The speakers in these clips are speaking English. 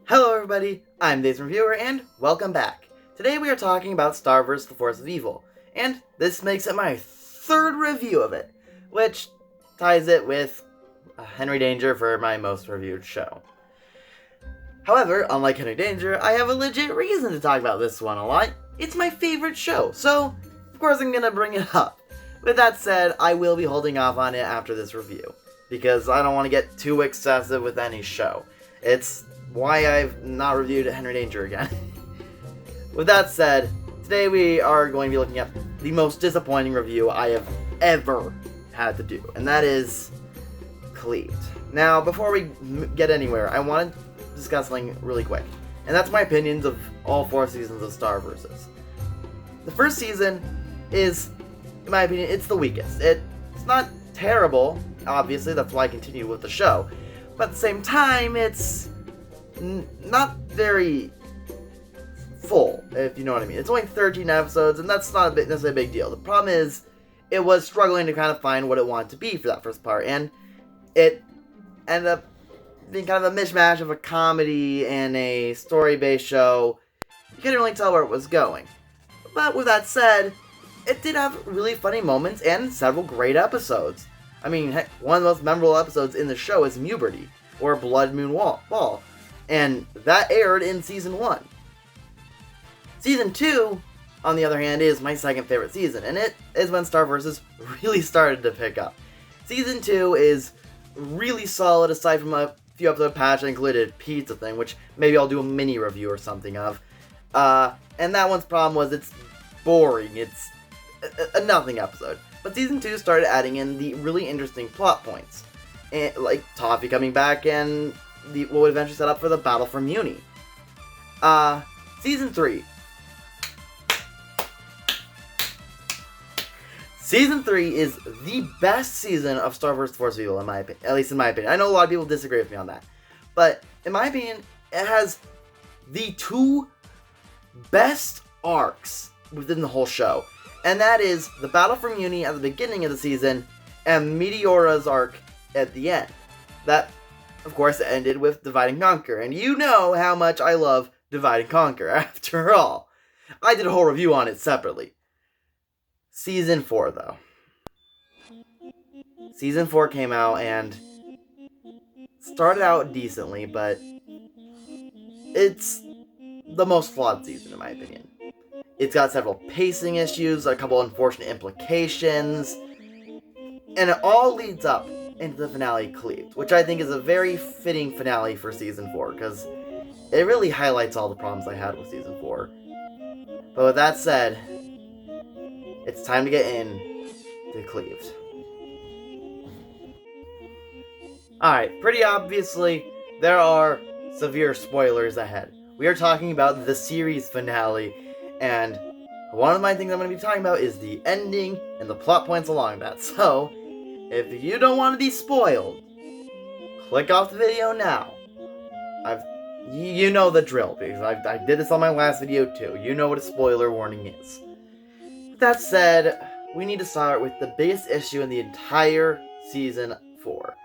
Hello everybody, I'm Days Reviewer, and welcome back. Today we are talking about Star vs. the Force of Evil, and this makes it my third review of it, which ties it with Henry Danger for my most reviewed show. However, unlike Henry Danger, I have a legit reason to talk about this one a lot. It's my favorite show, so of course I'm gonna bring it up. With that said, I will be holding off on it after this review, because I don't want to get too excessive with any show. It's why I've not reviewed Henry Danger again. With that said, today we are going to be looking at the most disappointing review I have ever had to do, and that is Cleaved. Now, before we get anywhere, I want to discuss something really quick, and that's my opinions of all 4 seasons of Star vs. The first season is, in my opinion, it's the weakest. It's not terrible, obviously, that's why I continue with the show, but at the same time, it's not very full, if you know what I mean. It's only 13 episodes, and that's not necessarily a big deal. The problem is, it was struggling to kind of find what it wanted to be for that first part, and it ended up being kind of a mishmash of a comedy and a story-based show. You couldn't really tell where it was going. But with that said, it did have really funny moments and several great episodes. I mean, heck, one of the most memorable episodes in the show is Muberty, or Blood Moon Ball. And that aired in Season 1. Season 2, on the other hand, is my second favorite season, and it is when Star vs. Really started to pick up. Season 2 is really solid, aside from a few episode patch that included Pizza Thing, which maybe I'll do a mini review or something of. And that one's problem was it's boring. It's a nothing episode. But Season 2 started adding in the really interesting plot points, and, like Toffee coming back and what would eventually set up for the battle for Muni. Season 3. Season 3 is the best season of Star vs. Force of Evil, in my opinion. At least in my opinion. I know a lot of people disagree with me on that. But, in my opinion, it has the 2 best arcs within the whole show. And that is the battle for Muni at the beginning of the season, and Meteora's arc at the end. That, of course, ended with Divide and Conquer, and you know how much I love Divide and Conquer, after all. I did a whole review on it separately. Season 4, though. Season 4 came out and started out decently, but it's the most flawed season, in my opinion. It's got several pacing issues, a couple unfortunate implications, and it all leads up into the finale, Cleaved, which I think is a very fitting finale for Season 4, because it really highlights all the problems I had with Season 4. But with that said, it's time to get in to Cleaved. Alright, pretty obviously, there are severe spoilers ahead. We are talking about the series finale, and one of my things I'm going to be talking about is the ending and the plot points along that. So, if you don't want to be spoiled, click off the video now. You know the drill, because I did this on my last video too. You know what a spoiler warning is. With that said, we need to start with the biggest issue in the entire Season 4.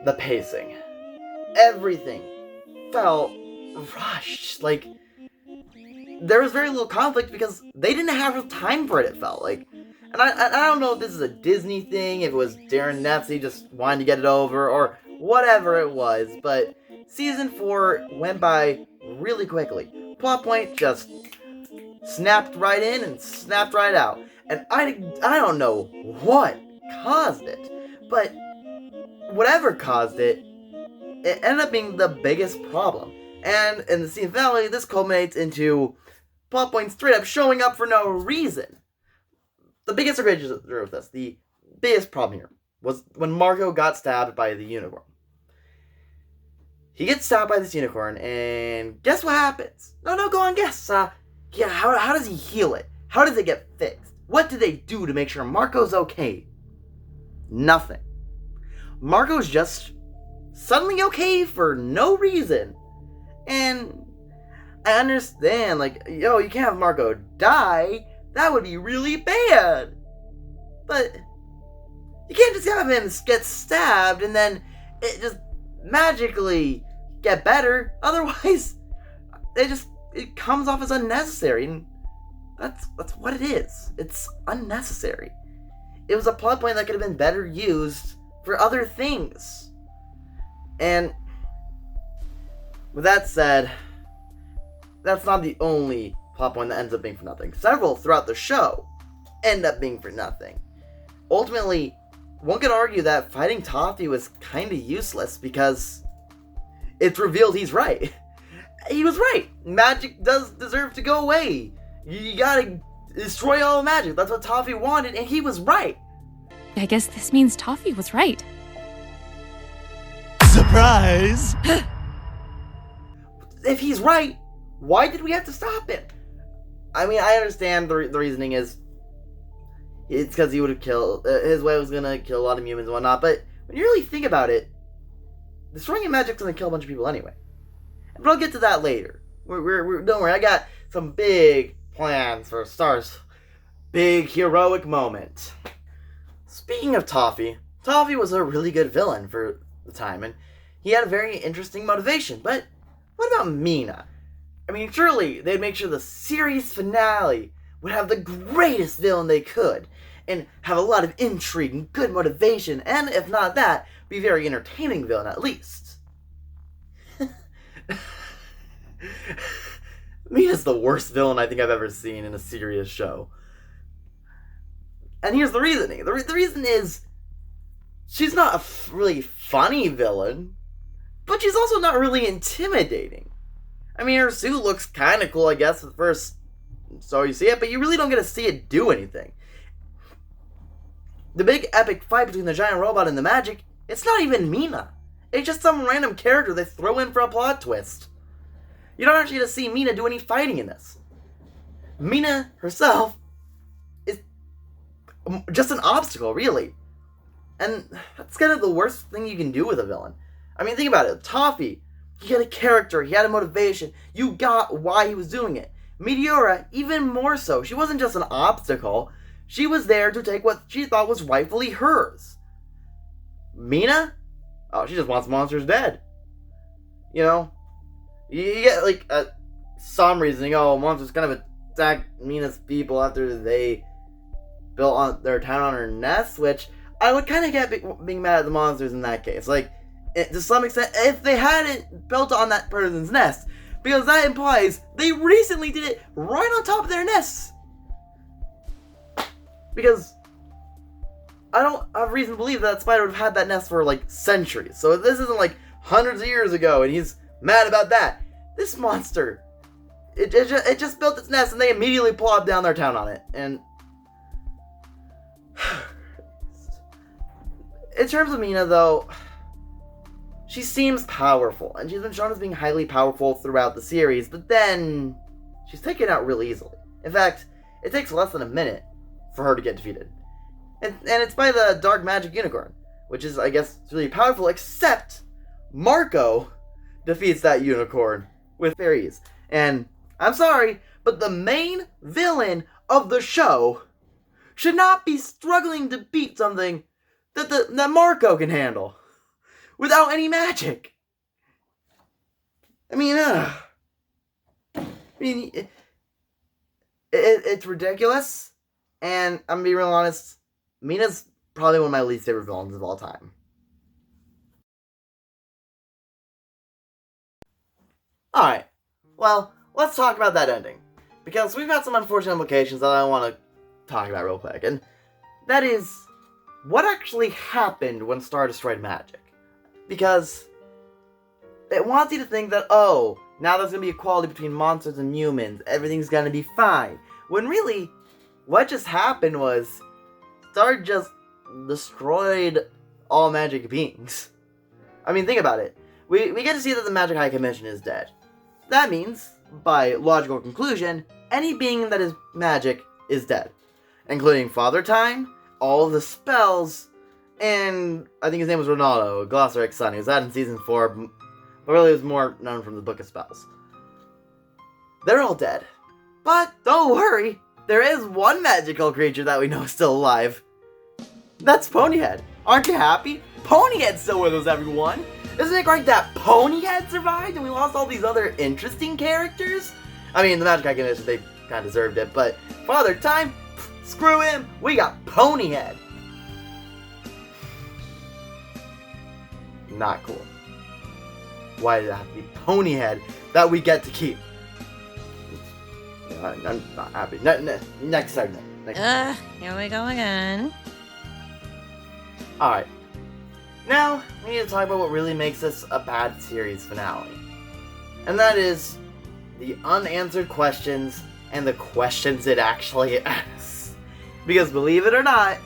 The pacing. Everything felt rushed. Like, there was very little conflict because they didn't have time for it felt like. And I don't know if this is a Disney thing, if it was Darren Nefsey just wanting to get it over, or whatever it was, but Season 4 went by really quickly. Plot point just snapped right in and snapped right out. And I don't know what caused it, but whatever caused it, it ended up being the biggest problem. And in the season finale, this culminates into plot points straight up showing up for no reason. The biggest originator of this, the biggest problem here, was when Marco got stabbed by the unicorn. He gets stabbed by this unicorn, and guess what happens? No, go on, guess. How does he heal it? How does it get fixed? What do they do to make sure Marco's okay? Nothing. Marco's just suddenly okay for no reason. And I understand, like, yo, you can't have Marco die. That would be really bad. But you can't just have him get stabbed and then it just magically get better. Otherwise, it comes off as unnecessary, and that's what it is. It's unnecessary. It was a plot point that could have been better used for other things. And with that said, that's not the only plot point that ends up being for nothing. Several throughout the show end up being for nothing. Ultimately, one could argue that fighting Toffee was kind of useless because it's revealed he's right. He was right. Magic does deserve to go away. You gotta destroy all magic. That's what Toffee wanted, and he was right. I guess this means Toffee was right. Surprise! If he's right, why did we have to stop him? I mean, I understand the reasoning is it's because he would have killed, his way was gonna kill a lot of humans and whatnot, but when you really think about it, destroying your magic's gonna kill a bunch of people anyway. But I'll get to that later. Don't worry, I got some big plans for Star's big heroic moment. Speaking of Toffee, Toffee was a really good villain for the time, and he had a very interesting motivation, but what about Mina? I mean, surely they'd make sure the series finale would have the greatest villain they could, and have a lot of intrigue and good motivation, and if not that, be a very entertaining villain at least. Mina's the worst villain I think I've ever seen in a serious show. And here's the reasoning. The reason is, she's not a really funny villain, but she's also not really intimidating. I mean, her suit looks kind of cool, I guess, at first, so you see it, but you really don't get to see it do anything. The big epic fight between the giant robot and the magic, it's not even Mina. It's just some random character they throw in for a plot twist. You don't actually get to see Mina do any fighting in this. Mina herself is just an obstacle, really. And that's kind of the worst thing you can do with a villain. I mean, think about it. Toffee, he had a character, he had a motivation. You got why he was doing it. Meteora, even more so. She wasn't just an obstacle. She was there to take what she thought was rightfully hers. Mina? Oh, she just wants monsters dead. You know? You get, like, some reasoning. Oh, monsters kind of attack Mina's people after they built on their town on her nest, which I would kind of get being mad at the monsters in that case. Like, to some extent, if they hadn't built on that person's nest, because that implies they recently did it right on top of their nests. Because I don't have reason to believe that spider would have had that nest for, like, centuries. So this isn't, like, hundreds of years ago, and he's mad about that. This monster, it just built its nest, and they immediately plopped down their town on it. And in terms of Mina, though, she seems powerful, and she's been shown as being highly powerful throughout the series, but then she's taken out really easily. In fact, it takes less than a minute for her to get defeated. And it's by the Dark Magic Unicorn, which is, I guess, really powerful, except Marco defeats that unicorn with fairies. And I'm sorry, but the main villain of the show should not be struggling to beat something that Marco can handle without any magic. I mean, it's ridiculous, and I'm gonna be real honest, Mina's probably one of my least favorite villains of all time. Alright, well, let's talk about that ending, because we've got some unfortunate implications that I want to talk about real quick, and that is, what actually happened when Star destroyed magic? Because it wants you to think that, oh, now there's going to be equality between monsters and humans, everything's going to be fine, when really, what just happened was, Star just destroyed all magic beings. I mean, think about it. We get to see that the Magic High Commission is dead. That means, by logical conclusion, any being that is magic is dead. Including Father Time, all of the spells, and I think his name was Ronaldo, Glossaric Son. He was that in Season 4, but really was more known from the Book of Spells. They're all dead. But don't worry, there is one magical creature that we know is still alive. That's Ponyhead. Aren't you happy? Ponyhead's still with us, everyone! Isn't it great that Ponyhead survived and we lost all these other interesting characters? I mean, the Magic Icon, they kind of deserved it, but Father Time, screw him, we got Ponyhead! Not cool. Why did it have to be Ponyhead that we get to keep? I'm not happy. Next segment. Here we go again. Alright. Now, we need to talk about what really makes this a bad series finale. And that is the unanswered questions and the questions it actually asks. Because believe it or not,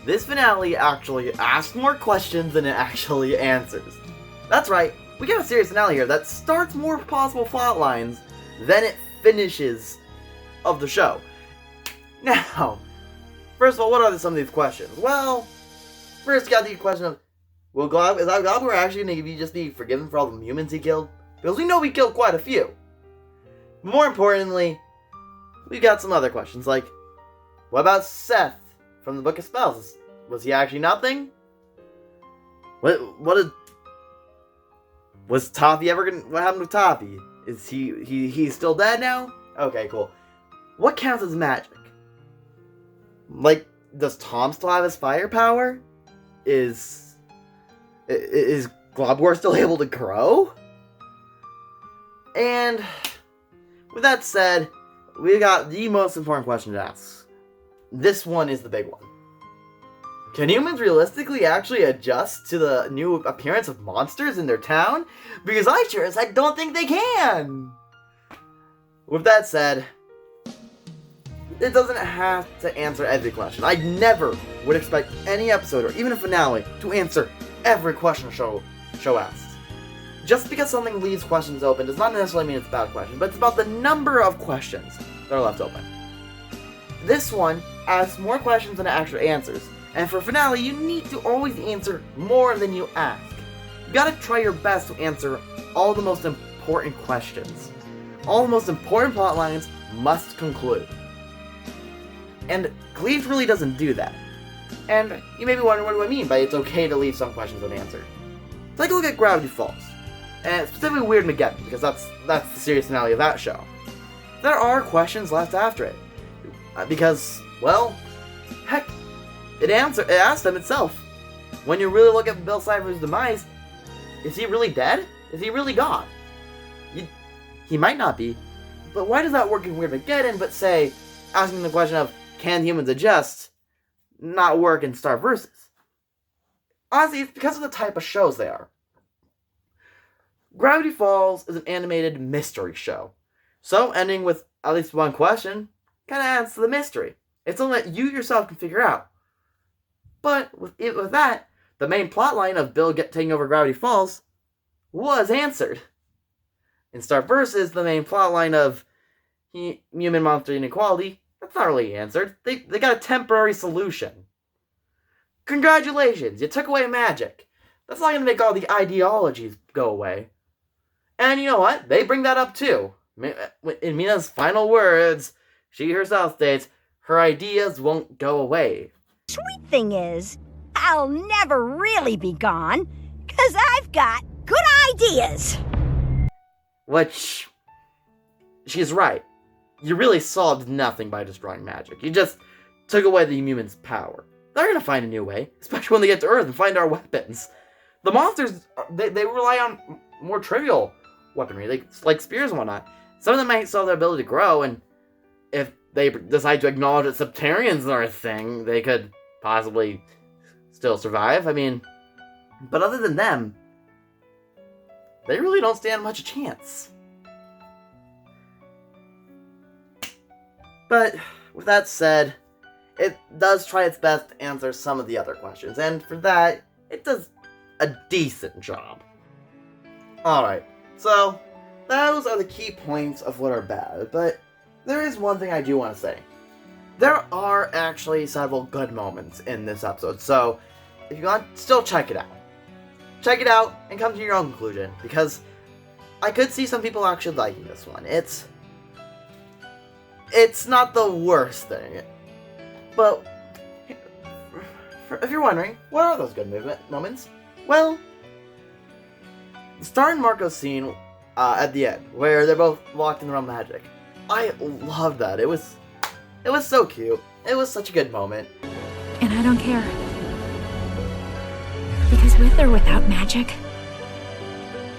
this finale actually asks more questions than it actually answers. That's right, we get a series finale here that starts more possible plot lines than it finishes of the show. Now, first of all, what are some of these questions? Well, first you got the question of, is Glabber actually going to just be forgiven for all the humans he killed? Because we know we killed quite a few. But more importantly, we've got some other questions, like, what about Seth from the Book of Spells? Was he actually nothing? Was Toffee ever gonna... What happened with Toffee? Is he's still dead now? Okay, cool. What counts as magic? Like, does Tom still have his firepower? Is Globgor still able to grow? And with that said, we got the most important question to ask. This one is the big one. Can humans realistically actually adjust to the new appearance of monsters in their town? Because I sure as heck don't think they can! With that said, it doesn't have to answer every question. I never would expect any episode or even a finale to answer every question a show asks. Just because something leaves questions open does not necessarily mean it's a bad question, but it's about the number of questions that are left open. This one asks more questions than it actually answers, and for a finale, you need to always answer more than you ask. You gotta try your best to answer all the most important questions. All the most important plot lines must conclude. And Cleaved really doesn't do that. And you may be wondering what do I mean by it's okay to leave some questions unanswered. Take a look at Gravity Falls, and specifically Weird Mageddon, because that's the series finale of that show. There are questions left after it. Because, well, heck, it asked them itself. When you really look at Bill Cipher's demise, is he really dead? Is he really gone? He might not be, but why does that work in Weird Mageddon, but say, asking the question of, can humans adjust, not work in Star Versus? Honestly, it's because of the type of shows they are. Gravity Falls is an animated mystery show, so ending with at least one question kind of adds to the mystery. It's something that you yourself can figure out. But with that, the main plotline of Bill taking over Gravity Falls was answered. In Star Versus, the main plotline of human-monster inequality, that's not really answered. They got a temporary solution. Congratulations, you took away magic. That's not going to make all the ideologies go away. And you know what? They bring that up too. In Mina's final words, she herself states, her ideas won't go away. Sweet thing is, I'll never really be gone, 'cause I've got good ideas. Which, she's right. You really solved nothing by destroying magic. You just took away the humans' power. They're gonna find a new way, especially when they get to Earth and find our weapons. The monsters, they rely on more trivial weaponry, like spears and whatnot. Some of them might still have the ability to grow, and if they decide to acknowledge that Septarians are a thing, they could possibly still survive. I mean, but other than them, they really don't stand much a chance. But with that said, it does try its best to answer some of the other questions, and for that, it does a decent job. Alright, so those are the key points of what are bad, but there is one thing I do want to say. There are actually several good moments in this episode, so if you want, still check it out. Check it out and come to your own conclusion, because I could see some people actually liking this one. It's not the worst thing, but if you're wondering, what are those good moments? Well, Star and Marco's scene at the end, where they're both locked in the realm of magic. I love that. It was so cute. It was such a good moment. And I don't care. Because with or without magic,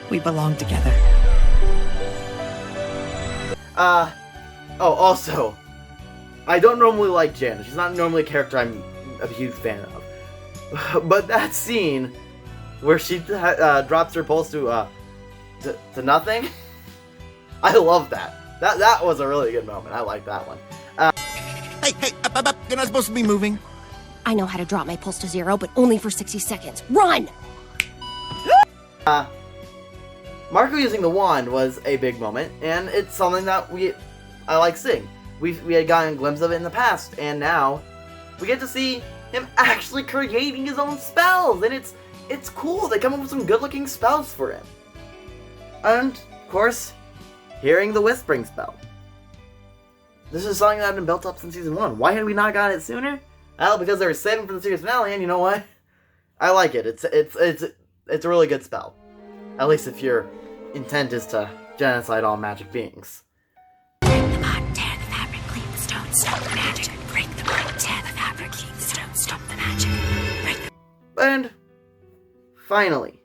we belong together. Oh, also, I don't normally like Jan. She's not normally a character I'm a huge fan of. But that scene where she drops her pulse to nothing, I love that. That was a really good moment. I like that one. Hey, up, you're not supposed to be moving. I know how to drop my pulse to 0, but only for 60 seconds. Run! Marco using the wand was a big moment, and it's something that I like seeing. We had gotten a glimpse of it in the past, and now we get to see him actually creating his own spells, and it's cool. They come up with some good-looking spells for him. And, of course, hearing the whispering spell. This is something that had been built up since season 1. Why had we not gotten it sooner? Well, because they were saving for the series finale, and you know what? I like it. It's a really good spell. At least if your intent is to genocide all magic beings. Break the bond, tear the fabric, clean the stone, stop the magic. Break the bond, tear the fabric, clean the stone, stop the magic. And finally,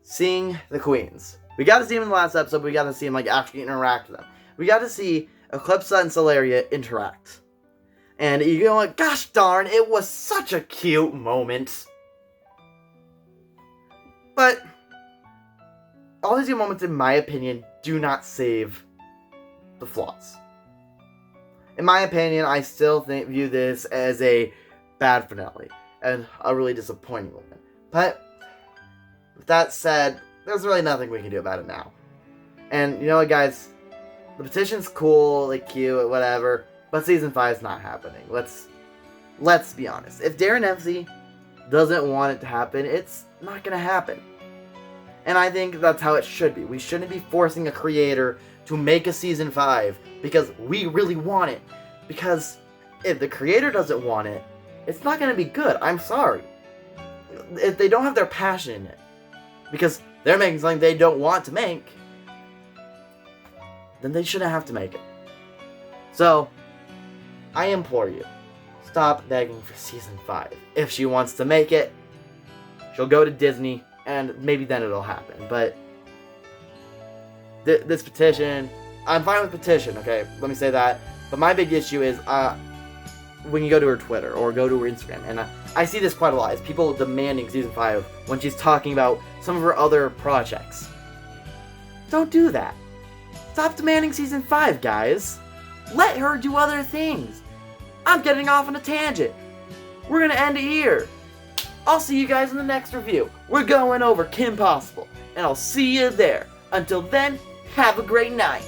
seeing the queens. We got to see them in the last episode, but we got to see them actually interact with them. We got to see Eclipsa and Celeria interact. And you go like, gosh darn, it was such a cute moment. But all these good moments, in my opinion, do not save the flaws. In my opinion, I still view this as a bad finale and a really disappointing one. But with that said, there's really nothing we can do about it now. And you know what, guys? The petition's cool, cute, whatever, but season 5 is not happening. Let's be honest. If Darren Dempsey doesn't want it to happen, it's not gonna happen. And I think that's how it should be. We shouldn't be forcing a creator to make a season 5 because we really want it. Because if the creator doesn't want it, it's not gonna be good. I'm sorry. If they don't have their passion in it, because they're making something they don't want to make, then they shouldn't have to make it. So, I implore you, stop begging for season 5. If she wants to make it, she'll go to Disney, and maybe then it'll happen. But this petition, I'm fine with petition, okay? Let me say that. But my big issue is when you go to her Twitter or go to her Instagram, and I see this quite a lot, is people demanding season 5 when she's talking about some of her other projects. Don't do that. Stop demanding season 5, guys. Let her do other things. I'm getting off on a tangent. We're gonna end it here. I'll see you guys in the next review. We're going over Kim Possible, and I'll see you there. Until then, have a great night.